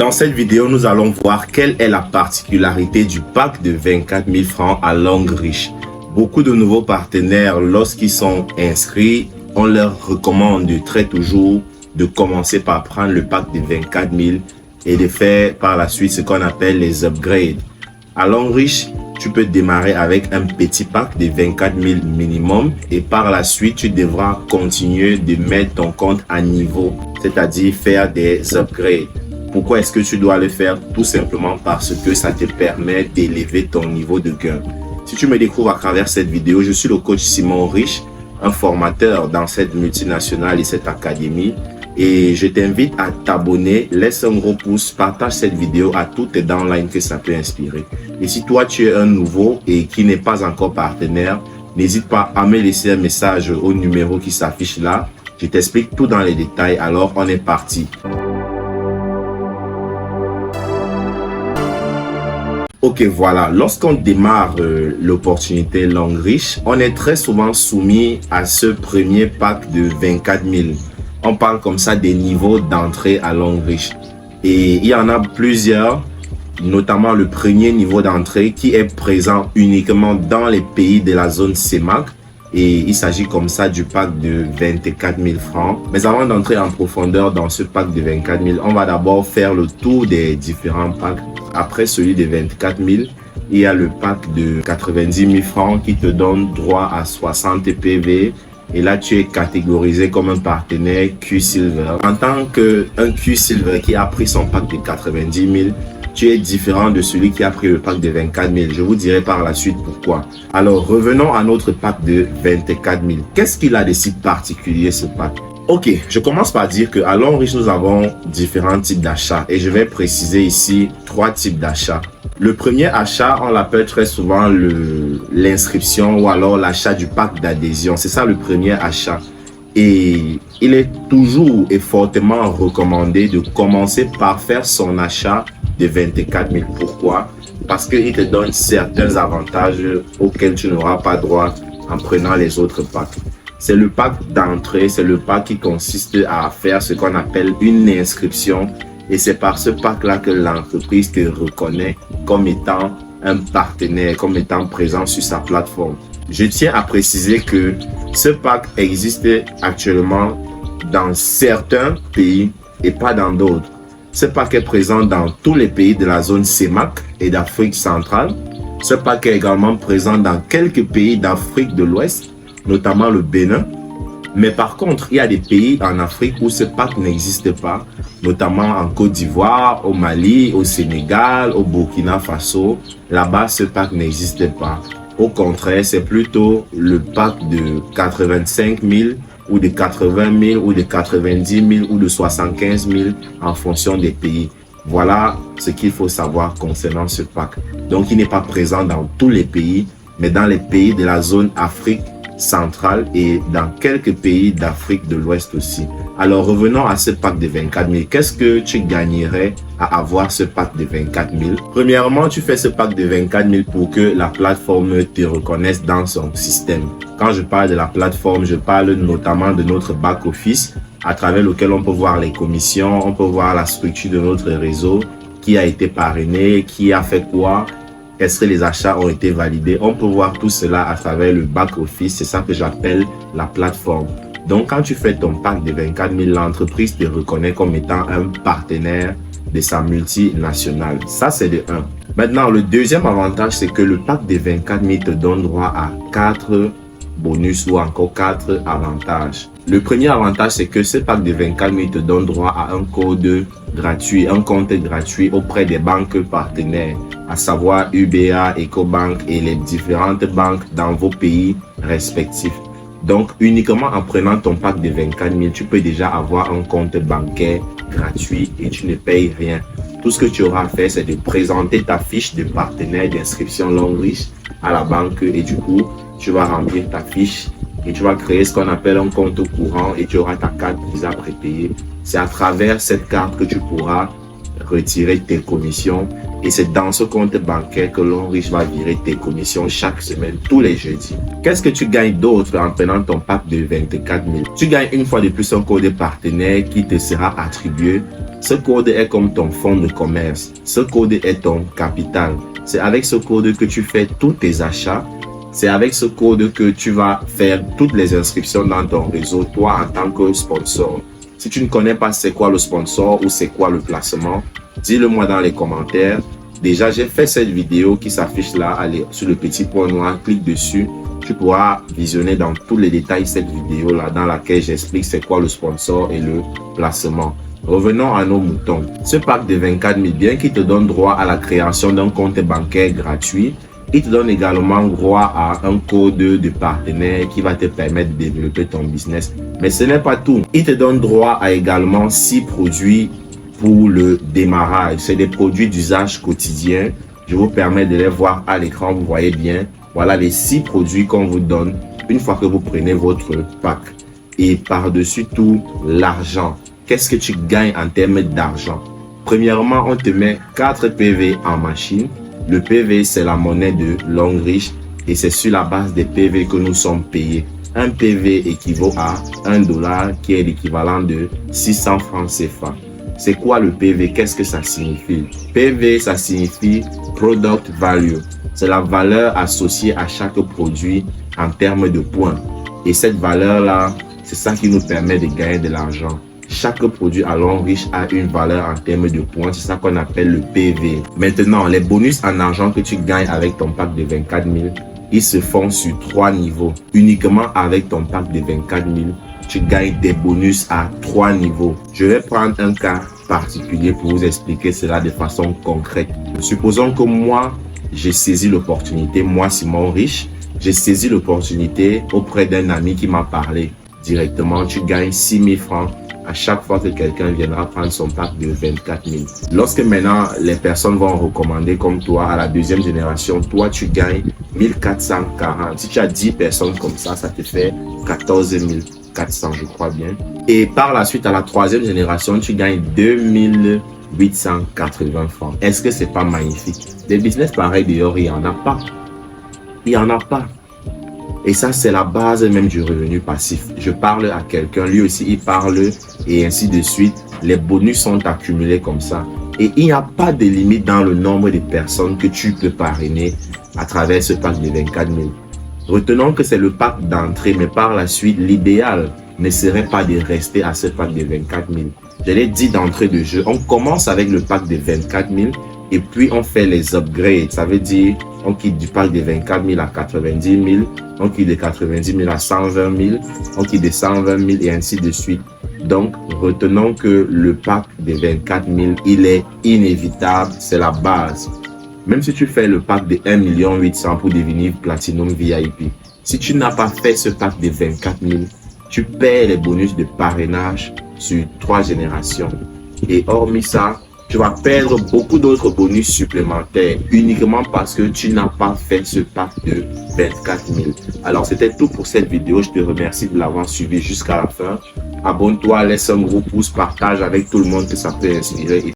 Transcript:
Dans cette vidéo, nous allons voir quelle est la particularité du pack de 24 000 francs à Longrich. Beaucoup de nouveaux partenaires, lorsqu'ils sont inscrits, on leur recommande très toujours de commencer par prendre le pack de 24 000 et de faire par la suite ce qu'on appelle les upgrades. À Longrich, tu peux démarrer avec un petit pack de 24 000 minimum et par la suite, tu devras continuer de mettre ton compte à niveau, c'est-à-dire faire des upgrades. Pourquoi est-ce que tu dois le faire? Tout simplement parce que ça te permet d'élever ton niveau de gain. Si tu me découvres à travers cette vidéo, je suis le coach Simon Rich, un formateur dans cette multinationale et cette académie. Et je t'invite à t'abonner, laisse un gros pouce, partage cette vidéo à tous tes downlines que ça peut inspirer. Et si toi tu es un nouveau et qui n'est pas encore partenaire, n'hésite pas à me laisser un message au numéro qui s'affiche là. Je t'explique tout dans les détails, alors on est parti. Ok, voilà, lorsqu'on démarre l'opportunité Longrich, on est très souvent soumis à ce premier pack de 24 000. On parle comme ça des niveaux d'entrée à Longrich. Et il y en a plusieurs, notamment le premier niveau d'entrée qui est présent uniquement dans les pays de la zone CEMAC. Et il s'agit comme ça du pack de 24 000 francs. Mais avant d'entrer en profondeur dans ce pack de 24 000, on va d'abord faire le tour des différents packs. Après celui de 24 000, il y a le pack de 90 000 francs qui te donne droit à 60 PV. Et là, tu es catégorisé comme un partenaire Q-Silver. En tant qu'un Q-Silver qui a pris son pack de 90 000, tu es différent de celui qui a pris le pack de 24 000. Je vous dirai par la suite pourquoi. Alors, revenons à notre pack de 24 000. Qu'est-ce qu'il a de si particulier ce pack? Ok, je commence par dire qu'à Longrich, nous avons différents types d'achats et je vais préciser ici 3 types d'achats. Le premier achat, on l'appelle très souvent l'inscription ou alors l'achat du pack d'adhésion. C'est ça le premier achat. Et il est toujours et fortement recommandé de commencer par faire son achat de 24 000. Pourquoi? Parce qu'il te donne certains avantages auxquels tu n'auras pas droit en prenant les autres packs. C'est le pack d'entrée, c'est le pack qui consiste à faire ce qu'on appelle une inscription. Et c'est par ce pack-là que l'entreprise te reconnaît comme étant un partenaire, comme étant présent sur sa plateforme. Je tiens à préciser que ce pack existe actuellement dans certains pays et pas dans d'autres. Ce pack est présent dans tous les pays de la zone CEMAC et d'Afrique centrale. Ce pack est également présent dans quelques pays d'Afrique de l'Ouest, notamment le Bénin. Mais par contre, il y a des pays en Afrique où ce pack n'existe pas, notamment en Côte d'Ivoire, au Mali, au Sénégal, au Burkina Faso. Là-bas, ce pack n'existe pas. Au contraire, c'est plutôt le pack de 85 000 ou de 80 000 ou de 90 000 ou de 75 000 en fonction des pays. Voilà ce qu'il faut savoir concernant ce pack. Donc, il n'est pas présent dans tous les pays, mais dans les pays de la zone Afrique centrale et dans quelques pays d'Afrique de l'Ouest aussi. Alors revenons à ce pack de 24 000. Qu'est-ce que tu gagnerais à avoir ce pack de 24 000? Premièrement, tu fais ce pack de 24 000 pour que la plateforme te reconnaisse dans son système. Quand je parle de la plateforme, je parle notamment de notre back-office à travers lequel on peut voir les commissions, on peut voir la structure de notre réseau, qui a été parrainé, qui a fait quoi. Est-ce que les achats ont été validés? On peut voir tout cela à travers le back-office. C'est ça que j'appelle la plateforme. Donc, quand tu fais ton pack de 24 000, l'entreprise te reconnaît comme étant un partenaire de sa multinationale. Ça, c'est de 1. Maintenant, le deuxième avantage, c'est que le pack de 24 000 te donne droit à 4 bonus ou encore 4 avantages. Le premier avantage, c'est que ce pack de 24 000 te donne droit à un code gratuit, un compte gratuit auprès des banques partenaires, à savoir UBA, Ecobank et les différentes banques dans vos pays respectifs. Donc, uniquement en prenant ton pack de 24 000, tu peux déjà avoir un compte bancaire gratuit et tu ne payes rien. Tout ce que tu auras à faire, c'est de présenter ta fiche de partenaire d'inscription Longrich à la banque et du coup, tu vas remplir ta fiche et tu vas créer ce qu'on appelle un compte courant et tu auras ta carte Visa prépayée. C'est à travers cette carte que tu pourras retirer tes commissions. Et c'est dans ce compte bancaire que Longrich va virer tes commissions chaque semaine, tous les jeudis. Qu'est-ce que tu gagnes d'autre en prenant ton pack de 24 000? Tu gagnes une fois de plus un code partenaire qui te sera attribué. Ce code est comme ton fonds de commerce. Ce code est ton capital. C'est avec ce code que tu fais tous tes achats. C'est avec ce code que tu vas faire toutes les inscriptions dans ton réseau, toi en tant que sponsor. Si tu ne connais pas c'est quoi le sponsor ou c'est quoi le placement, dis-le moi dans les commentaires. Déjà, j'ai fait cette vidéo qui s'affiche là. Allez sur le petit point noir, clique dessus. Tu pourras visionner dans tous les détails cette vidéo là dans laquelle j'explique c'est quoi le sponsor et le placement. Revenons à nos moutons. Ce pack de 24 000 bien qui te donne droit à la création d'un compte bancaire gratuit, il te donne également droit à un code de partenaire qui va te permettre de développer ton business. Mais ce n'est pas tout. Il te donne droit à également 6 produits pour le démarrage. C'est des produits d'usage quotidien. Je vous permets de les voir à l'écran. Vous voyez bien. Voilà les 6 produits qu'on vous donne une fois que vous prenez votre pack. Et par-dessus tout, l'argent. Qu'est-ce que tu gagnes en termes d'argent? Premièrement, on te met 4 PV en machine. Le PV, c'est la monnaie de Longrich et c'est sur la base des PV que nous sommes payés. Un PV équivaut à $1 qui est l'équivalent de 600 francs CFA. C'est quoi le PV? Qu'est-ce que ça signifie? PV, ça signifie Product Value. C'est la valeur associée à chaque produit en termes de points. Et cette valeur-là, c'est ça qui nous permet de gagner de l'argent. Chaque produit à Longrich a une valeur en termes de points. C'est ça qu'on appelle le PV. Maintenant, les bonus en argent que tu gagnes avec ton pack de 24 000, ils se font sur 3 niveaux. Uniquement avec ton pack de 24 000, tu gagnes des bonus à 3 niveaux. Je vais prendre un cas particulier pour vous expliquer cela de façon concrète. Supposons que moi, j'ai saisi l'opportunité. Moi, Simon Riche, j'ai saisi l'opportunité auprès d'un ami qui m'a parlé. Directement, tu gagnes 6 000 francs à chaque fois que quelqu'un viendra prendre son pack de 24 000. Lorsque maintenant les personnes vont recommander comme toi à la deuxième génération, toi tu gagnes 1440. Si tu as 10 personnes comme ça, ça te fait 14 400, je crois bien. Et par la suite, à la troisième génération, tu gagnes 2880 francs. Est-ce que c'est pas magnifique? Des business pareils dehors, il n'y en a pas. Il n'y en a pas. Et ça, c'est la base même du revenu passif. Je parle à quelqu'un, lui aussi, il parle et ainsi de suite. Les bonus sont accumulés comme ça. Et il n'y a pas de limite dans le nombre de personnes que tu peux parrainer à travers ce pack de 24 000. Retenons que c'est le pack d'entrée, mais par la suite, l'idéal ne serait pas de rester à ce pack de 24 000. Je l'ai dit d'entrée de jeu, on commence avec le pack de 24 000 et puis on fait les upgrades. Ça veut dire on quitte du pack de 24 000 à 90 000, on quitte de 90 000 à 120 000, on quitte de 120 000 et ainsi de suite. Donc, retenons que le pack de 24 000, il est inévitable, c'est la base. Même si tu fais le pack de 1 800 000 pour devenir Platinum VIP, si tu n'as pas fait ce pack de 24 000, tu perds les bonus de parrainage sur 3 générations. Et hormis ça, tu vas perdre beaucoup d'autres bonus supplémentaires uniquement parce que tu n'as pas fait ce pack de 24 000. Alors, c'était tout pour cette vidéo. Je te remercie de l'avoir suivi jusqu'à la fin. Abonne-toi, laisse un gros pouce, partage avec tout le monde que ça peut inspirer.